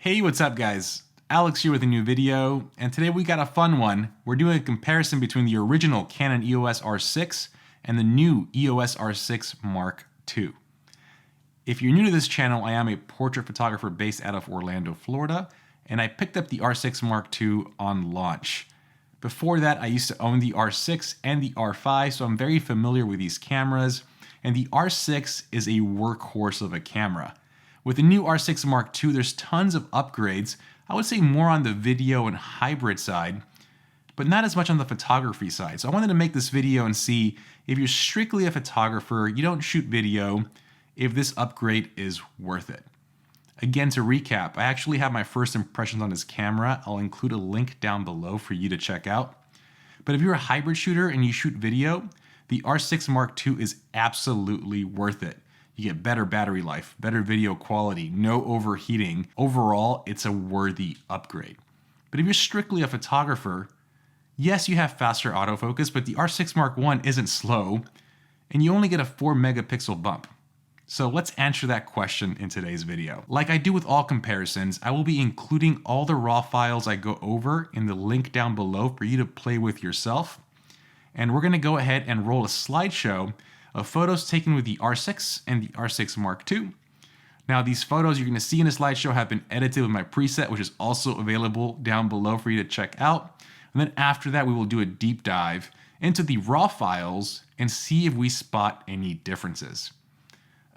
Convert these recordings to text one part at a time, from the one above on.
Hey, what's up guys? Alex here with a new video, and today we got a fun one. We're doing a comparison between the original Canon EOS R6 and the new EOS R6 Mark II. If you're new to this channel, I am a portrait photographer based out of Orlando, Florida, and I picked up the R6 Mark II on launch. Before that, I used to own the R6 and the R5, so I'm very familiar with these cameras, and the R6 is a workhorse of a camera. With the new R6 Mark II, there's tons of upgrades. I would say more on the video and hybrid side, but not as much on the photography side. So I wanted to make this video and see if you're strictly a photographer, you don't shoot video, if this upgrade is worth it. Again, to recap, I actually have my first impressions on this camera. I'll include a link down below for you to check out. But if you're a hybrid shooter and you shoot video, the R6 Mark II is absolutely worth it. You get better battery life, better video quality, no overheating. Overall, it's a worthy upgrade. But if you're strictly a photographer, yes, you have faster autofocus, but the R6 Mark I isn't slow, and you only get a 4 megapixel bump. So let's answer that question in today's video. Like I do with all comparisons, I will be including all the raw files I go over in the link down below for you to play with yourself. And we're gonna go ahead and roll a slideshow of photos taken with the R6 and the R6 Mark II. Now these photos you're gonna see in the slideshow have been edited with my preset, which is also available down below for you to check out. And then after that, we will do a deep dive into the raw files and see if we spot any differences.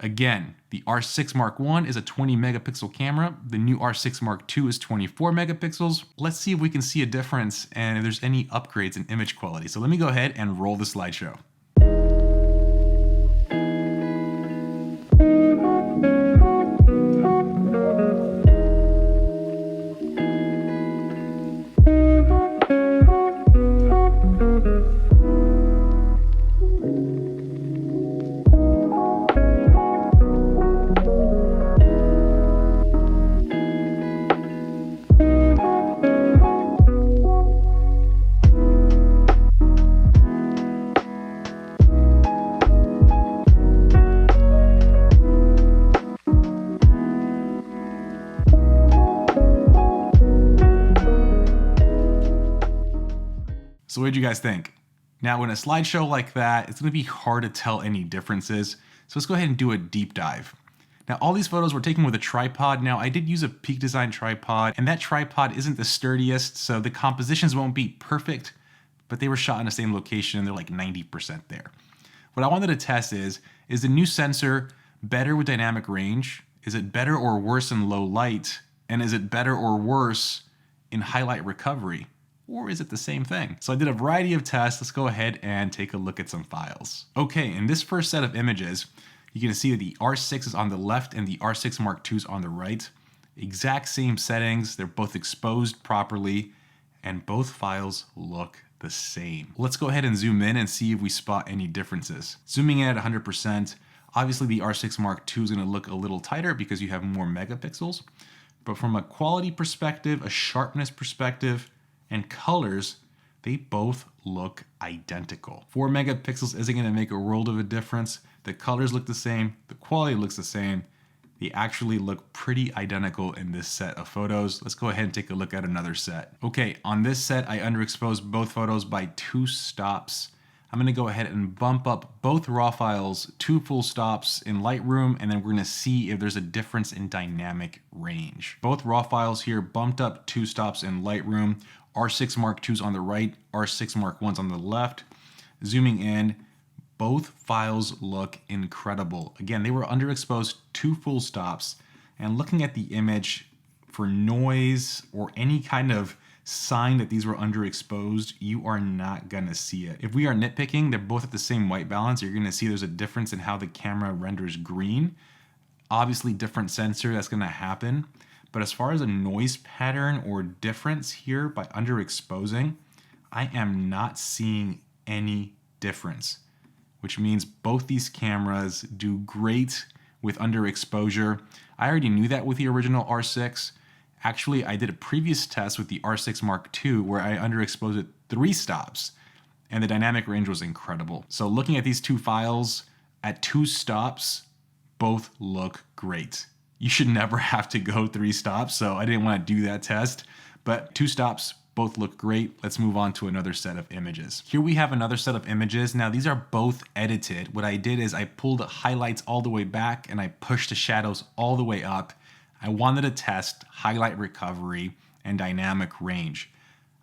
Again, the R6 Mark I is a 20 megapixel camera. The new R6 Mark II is 24 megapixels. Let's see if we can see a difference and if there's any upgrades in image quality. So let me go ahead and roll the slideshow. So what did you guys think? Now in a slideshow like that, it's gonna be hard to tell any differences. So let's go ahead and do a deep dive. Now all these photos were taken with a tripod. Now I did use a Peak Design tripod, and that tripod isn't the sturdiest, so the compositions won't be perfect, but they were shot in the same location and they're like 90% there. What I wanted to test is the new sensor better with dynamic range? Is it better or worse in low light? And is it better or worse in highlight recovery? Or is it the same thing? So I did a variety of tests. Let's go ahead and take a look at some files. Okay, in this first set of images, you can see that the R6 is on the left and the R6 Mark II is on the right. Exact same settings. They're both exposed properly and both files look the same. Let's go ahead and zoom in and see if we spot any differences. Zooming in at 100%, obviously the R6 Mark II is gonna look a little tighter because you have more megapixels. But from a quality perspective, a sharpness perspective, and colors, they both look identical. 4 megapixels isn't gonna make a world of a difference. The colors look the same, the quality looks the same. They actually look pretty identical in this set of photos. Let's go ahead and take a look at another set. Okay, on this set, I underexposed both photos by 2 stops. I'm gonna go ahead and bump up both raw files 2 full stops in Lightroom, and then we're gonna see if there's a difference in dynamic range. Both raw files here bumped up 2 stops in Lightroom. R6 Mark II's on the right, R6 Mark I's on the left. Zooming in, both files look incredible. Again, they were underexposed 2 full stops, and looking at the image for noise or any kind of sign that these were underexposed, you are not gonna see it. If we are nitpicking, they're both at the same white balance. You're gonna see there's a difference in how the camera renders green. Obviously different sensor, that's gonna happen. But as far as a noise pattern or difference here by underexposing, I am not seeing any difference, which means both these cameras do great with underexposure. I already knew that with the original R6. Actually, I did a previous test with the R6 Mark II where I underexposed it 3 stops, and the dynamic range was incredible. So looking at these 2 files at 2 stops, both look great. You should never have to go 3 stops, so I didn't want to do that test. But 2 stops, both look great. Let's move on to another set of images. Here we have another set of images. Now these are both edited. What I did is I pulled the highlights all the way back and I pushed the shadows all the way up. I wanted to test highlight recovery and dynamic range.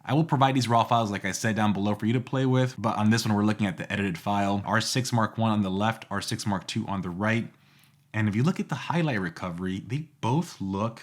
I will provide these raw files, like I said, down below for you to play with, but on this one, we're looking at the edited file. R6 Mark I on the left, R6 Mark II on the right. And if you look at the highlight recovery, they both look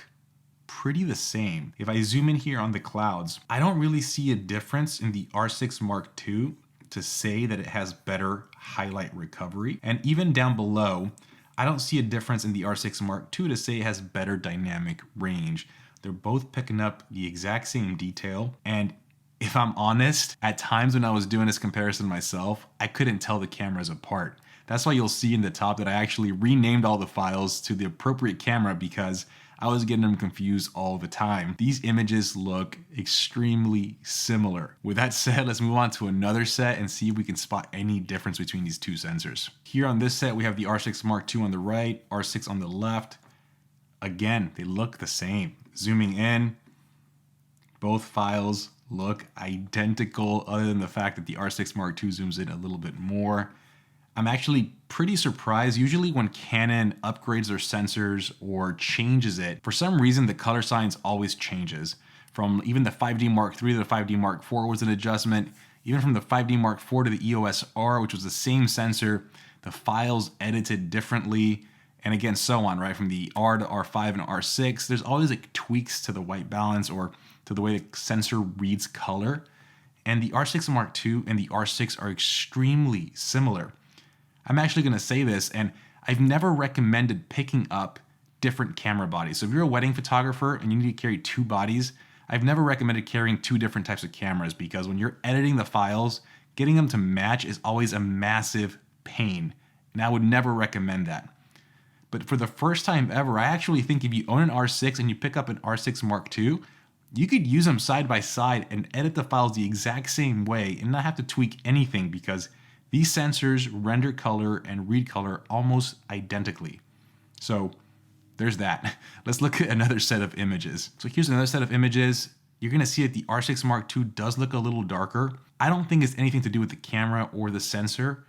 pretty the same. If I zoom in here on the clouds, I don't really see a difference in the R6 Mark II to say that it has better highlight recovery. And even down below, I don't see a difference in the R6 Mark II to say it has better dynamic range. They're both picking up the exact same detail. And if I'm honest, at times when I was doing this comparison myself, I couldn't tell the cameras apart. That's why you'll see in the top that I actually renamed all the files to the appropriate camera because I was getting them confused all the time. These images look extremely similar. With that said, let's move on to another set and see if we can spot any difference between these two sensors. Here on this set, we have the R6 Mark II on the right, R6 on the left. Again, they look the same. Zooming in, both files look identical other than the fact that the R6 Mark II zooms in a little bit more. I'm actually pretty surprised. Usually when Canon upgrades their sensors or changes it, for some reason the color science always changes. From even the 5D Mark III to the 5D Mark IV was an adjustment. Even from the 5D Mark IV to the EOS R, which was the same sensor, the files edited differently. And again, so on, right? From the R to R5 and R6, there's always like tweaks to the white balance or to the way the sensor reads color. And the R6 Mark II and the R6 are extremely similar. I'm actually gonna say this, and I've never recommended picking up different camera bodies. So if you're a wedding photographer and you need to carry 2 bodies, I've never recommended carrying 2 different types of cameras because when you're editing the files, getting them to match is always a massive pain. And I would never recommend that. But for the first time ever, I actually think if you own an R6 and you pick up an R6 Mark II, you could use them side by side and edit the files the exact same way and not have to tweak anything because these sensors render color and read color almost identically. So there's that. Let's look at another set of images. So here's another set of images. You're gonna see that the R6 Mark II does look a little darker. I don't think it's anything to do with the camera or the sensor.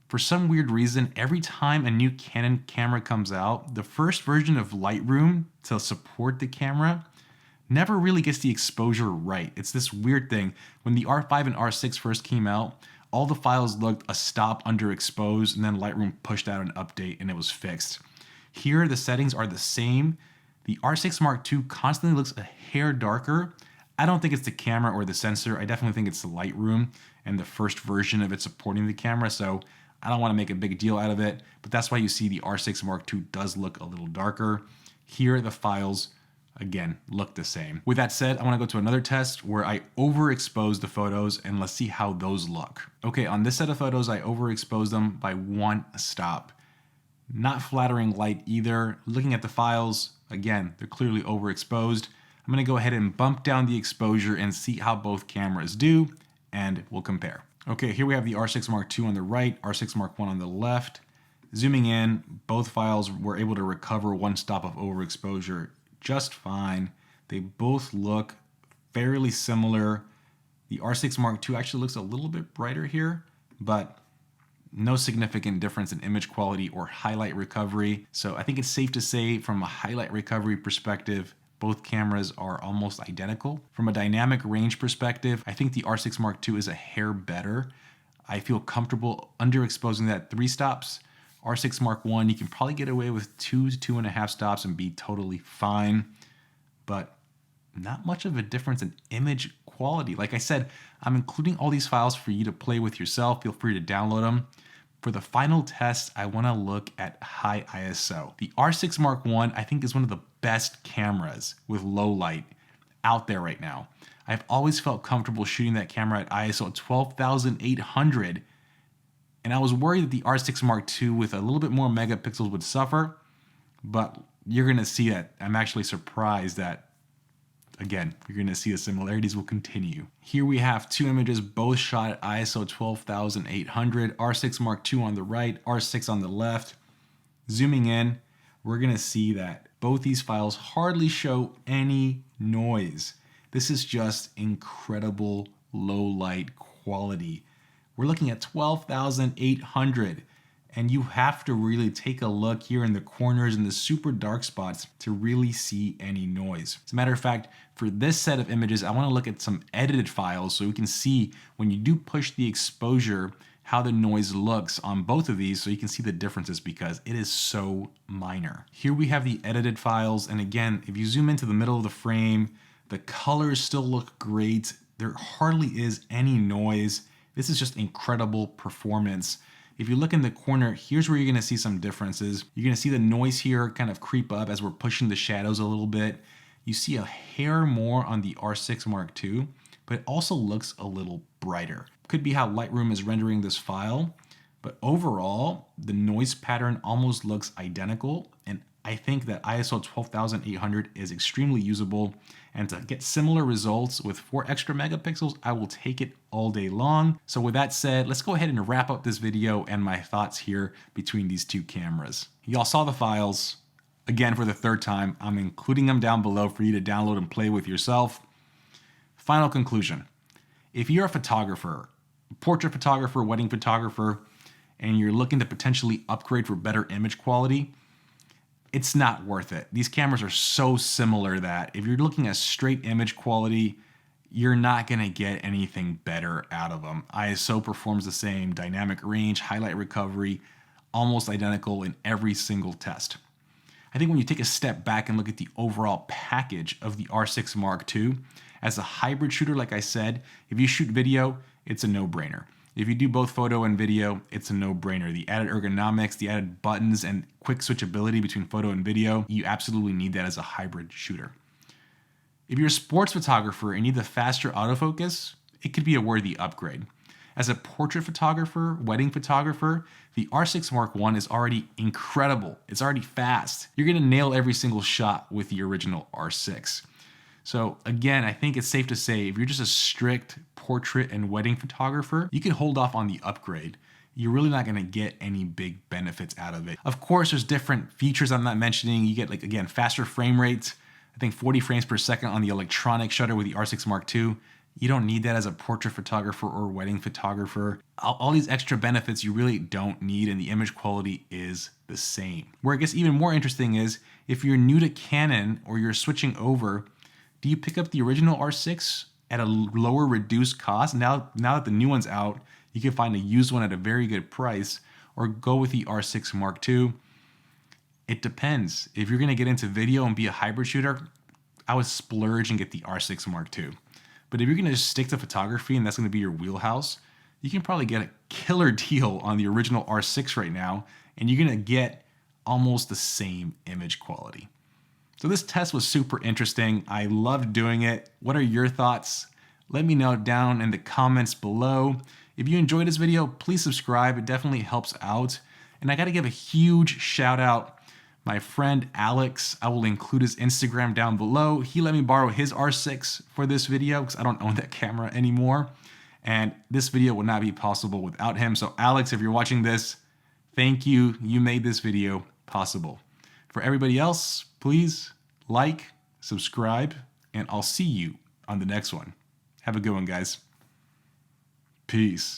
For some weird reason, every time a new Canon camera comes out, the first version of Lightroom to support the camera never really gets the exposure right. It's this weird thing. When the R5 and R6 first came out, all the files looked a stop underexposed, and then Lightroom pushed out an update and it was fixed. Here, the settings are the same. The R6 Mark II constantly looks a hair darker. I don't think it's the camera or the sensor. I definitely think it's the Lightroom and the first version of it supporting the camera. So I don't want to make a big deal out of it, but that's why you see the R6 Mark II does look a little darker. Here, the files, again, look the same. With that said, I want to go to another test where I overexpose the photos and let's see how those look. Okay, on this set of photos, I overexposed them by 1 stop. Not flattering light either. Looking at the files, again, they're clearly overexposed. I'm going to go ahead and bump down the exposure and see how both cameras do, and we'll compare. Okay, here we have the R6 Mark II on the right, R6 Mark I on the left. Zooming in, both files were able to recover 1 stop of overexposure just fine. They both look fairly similar. The R6 Mark II actually looks a little bit brighter here, but no significant difference in image quality or highlight recovery. So I think it's safe to say from a highlight recovery perspective, both cameras are almost identical. From a dynamic range perspective, I think the R6 Mark II is a hair better. I feel comfortable underexposing that 3 stops. R6 Mark I, you can probably get away with 2 to 2.5 stops and be totally fine, but not much of a difference in image quality. Like I said, I'm including all these files for you to play with yourself. Feel free to download them. For the final test, I want to look at high ISO. The R6 Mark I think is one of the best cameras with low light out there right now. I've always felt comfortable shooting that camera at ISO 12,800, and I was worried that the R6 Mark II with a little bit more megapixels would suffer, but you're gonna see that I'm actually surprised that, again, you're gonna see the similarities will continue. Here we have 2 images, both shot at ISO 12,800, R6 Mark II on the right, R6 on the left. Zooming in, we're gonna see that both these files hardly show any noise. This is just incredible low light quality. We're looking at 12,800, and you have to really take a look here in the corners and the super dark spots to really see any noise. As a matter of fact, for this set of images, I want to look at some edited files so we can see when you do push the exposure how the noise looks on both of these, so you can see the differences because it is so minor. Here we have the edited files, and again, if you zoom into the middle of the frame, the colors still look great. There hardly is any noise. This is just incredible performance. If you look in the corner, here's where you're gonna see some differences. You're gonna see the noise here kind of creep up as we're pushing the shadows a little bit. You see a hair more on the R6 Mark II, but it also looks a little brighter. Could be how Lightroom is rendering this file, but overall, the noise pattern almost looks identical, and I think that ISO 12,800 is extremely usable, and to get similar results with 4 extra megapixels, I will take it all day long. So with that said, let's go ahead and wrap up this video and my thoughts here between these two cameras. Y'all saw the files. Again, for the third time, I'm including them down below for you to download and play with yourself. Final conclusion. If you're a photographer, portrait photographer, wedding photographer, and you're looking to potentially upgrade for better image quality, it's not worth it. These cameras are so similar that if you're looking at straight image quality, you're not gonna get anything better out of them. ISO performs the same, dynamic range, highlight recovery, almost identical in every single test. I think when you take a step back and look at the overall package of the R6 Mark II, as a hybrid shooter, like I said, if you shoot video, it's a no-brainer. If you do both photo and video, it's a no-brainer. The added ergonomics, the added buttons, and quick switchability between photo and video, you absolutely need that as a hybrid shooter. If you're a sports photographer and need the faster autofocus, it could be a worthy upgrade. As a portrait photographer, wedding photographer, the R6 Mark I is already incredible. It's already fast. You're gonna nail every single shot with the original R6. So again, I think it's safe to say if you're just a strict portrait and wedding photographer, you can hold off on the upgrade. You're really not gonna get any big benefits out of it. Of course, there's different features I'm not mentioning. You get, like, again, faster frame rates. I think 40 frames per second on the electronic shutter with the R6 Mark II. You don't need that as a portrait photographer or wedding photographer. All these extra benefits you really don't need, and the image quality is the same. Where it gets even more interesting is if you're new to Canon or you're switching over, do you pick up the original R6 at a lower reduced cost? Now that the new one's out, you can find a used one at a very good price, or go with the R6 Mark II. It depends. If you're gonna get into video and be a hybrid shooter, I would splurge and get the R6 Mark II. But if you're gonna just stick to photography and that's gonna be your wheelhouse, you can probably get a killer deal on the original R6 right now, and you're gonna get almost the same image quality. So this test was super interesting. I loved doing it. What are your thoughts? Let me know down in the comments below. If you enjoyed this video, please subscribe. It definitely helps out. And I gotta give a huge shout out. My friend Alex, I will include his Instagram down below. He let me borrow his R6 for this video because I don't own that camera anymore. And this video would not be possible without him. So Alex, if you're watching this, thank you. You made this video possible. For everybody else, please like, subscribe, and I'll see you on the next one. Have a good one, guys. Peace.